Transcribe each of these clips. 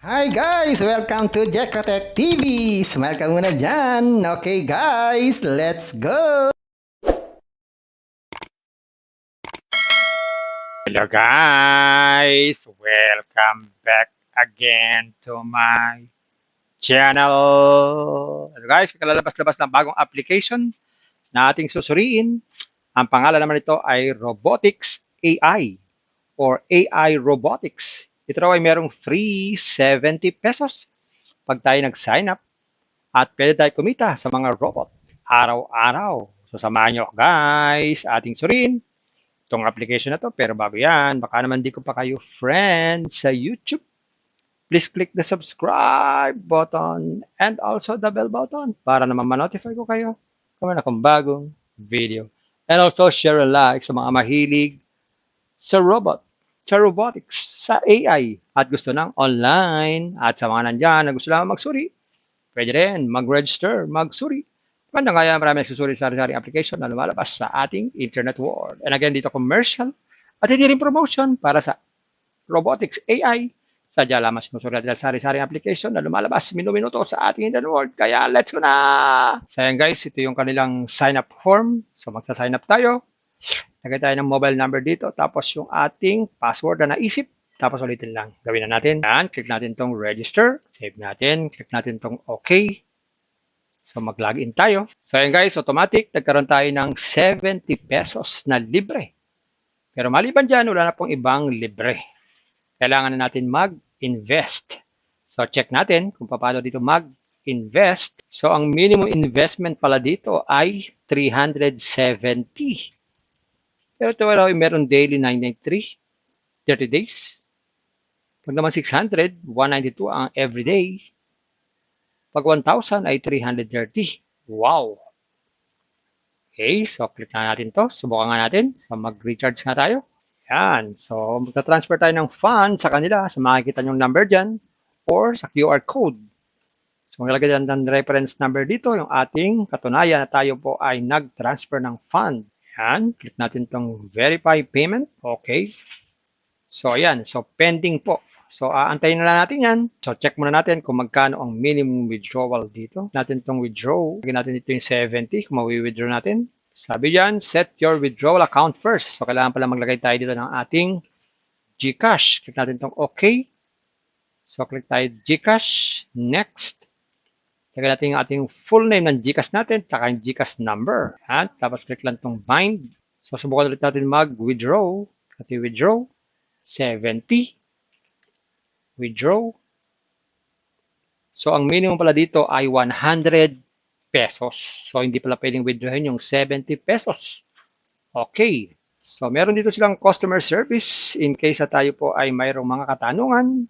Hi guys! Welcome to Jekotech TV! Smile ka muna dyan! Okay guys, let's go! Hello guys! Welcome back again to my channel. Hello guys, kalalabas-labas ng bagong application na ating susuriin. Ang pangalan naman nito ay Robotics AI or AI Robotics. Ito raw ay merong free 70 pesos pag tayo nag-sign up at pwede tayo kumita sa mga robot araw-araw. So samahan nyo ako guys, ating suriin itong application na to. Pero bago yan, baka naman di ko pa kayo friend sa YouTube. Please click the subscribe button and also the bell button para naman ma-notify ko kayo kung meron akong bagong video. And also share a like sa mga mahilig sa robotics, sa AI at gusto ng online at sa mga nandyan na gusto lang magsuri, pwede rin mag-register, magsuri. Maganda nga yan, marami nagsusuri sa sari-saring application na lumalabas sa ating internet world. And again, dito commercial at hindi rin promotion para sa robotics AI. Sadya lamang sinusuri natin sa sari-saring application na lumalabas minuto sa ating internet world. Kaya let's go na! So yan guys, ito yung kanilang sign up form. So magsa-sign up tayo. Lagay tayo ng mobile number dito. Tapos yung ating password na naisip. Tapos ulitin lang. Gawin na natin. Yan, click natin tong register. Save natin. Click natin tong okay. So mag-login tayo. So ayan guys, automatic. Nagkaroon tayo ng 70 pesos na libre. Pero maliban dyan, wala na pong ibang libre. Kailangan na natin mag-invest. So check natin kung paano dito mag-invest. So ang minimum investment pala dito ay 370. Pero ito wala, meron daily 993, 30 days. Pag naman 600, 192 ang everyday. Pag 1,000 ay 330. Wow! Okay, so click na natin to. Subukan nga natin. So mag-recharge nga tayo. Yan. So magta-transfer tayo ng fund sa kanila. So makikita yung number dyan or sa QR code. So maglalagay dyan ng reference number dito, yung ating katunayan na tayo po ay nag-transfer ng fund. Yan. Click natin tong verify payment. Okay. So ayan. So pending po. So, aantayin na lang natin yan. So, check muna natin kung magkano ang minimum withdrawal dito. Natin itong withdraw. Lagyan natin dito yung 70 kung mawi-withdraw natin. Sabi dyan, set your withdrawal account first. So, kailangan pala maglagay tayo dito ng ating GCash. Click natin itong OK. So, click tayo GCash. Next. Lagyan natin yung ating full name ng GCash natin, tsaka yung GCash number. Yan. Tapos, click lang itong bind. So, subukan ulit natin mag-withdraw. Natin withdraw. 70. Withdraw. So, ang minimum pala dito ay 100 pesos. So, hindi pala pwedeng withdrawin yung 70 pesos. Okay. So, meron dito silang customer service in case na tayo po ay mayroong mga katanungan.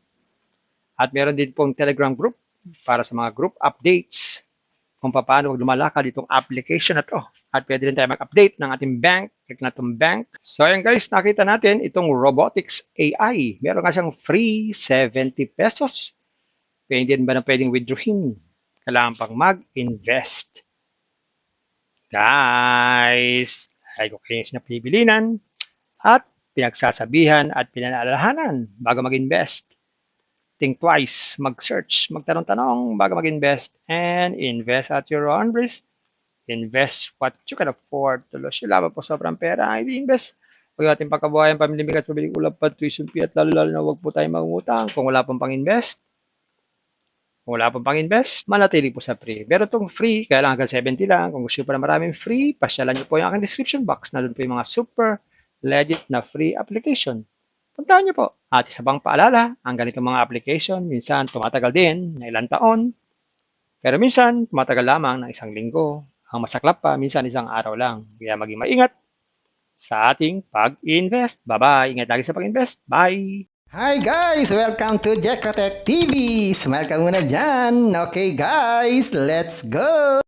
At meron din pong Telegram group para sa mga group updates kung paano lumalakad itong application na to. At pwede rin tayo mag-update ng ating bank. Click na itong bank. So, ayan guys, nakita natin itong Robotics AI. Meron nga siyang free 70 pesos. Pwede din ba na pwedeng withdrawin? Kailangan pang mag-invest. Guys, ay ko kayo sinapibilinan at pinagsasabihan at pinanaalalahanan bago mag-invest. Think twice, mag-search, magtanong-tanong bago mag-invest, and invest at your own risk. Invest what you can afford. Tulos yung laban po sobrang pera, hindi invest. Huwag natin pagkabuhayan, pamilimig at pabiling ulap pa, tuition fee at lalo-lalo na huwag po tayo mangutang kung wala pong pang-invest. Kung wala pong pang-invest, manatili po sa free. Pero itong free, kaya lang hanggang 70 lang. Kung gusto po na maraming free, pasyalan niyo po yung aking description box na doon po yung mga super legit na free application. Puntahan niyo po. At isa pang paalala, ang ganitong mga application, minsan tumatagal din na ilang taon. Pero minsan, tumatagal lamang ng isang linggo. Ang masaklap pa, minsan isang araw lang. Kaya maging maingat sa ating pag-invest. Bye-bye. Ingat lagi sa pag-invest. Bye! Hi guys! Welcome to Jekotech TV! Smile ka muna dyan! Okay guys, let's go!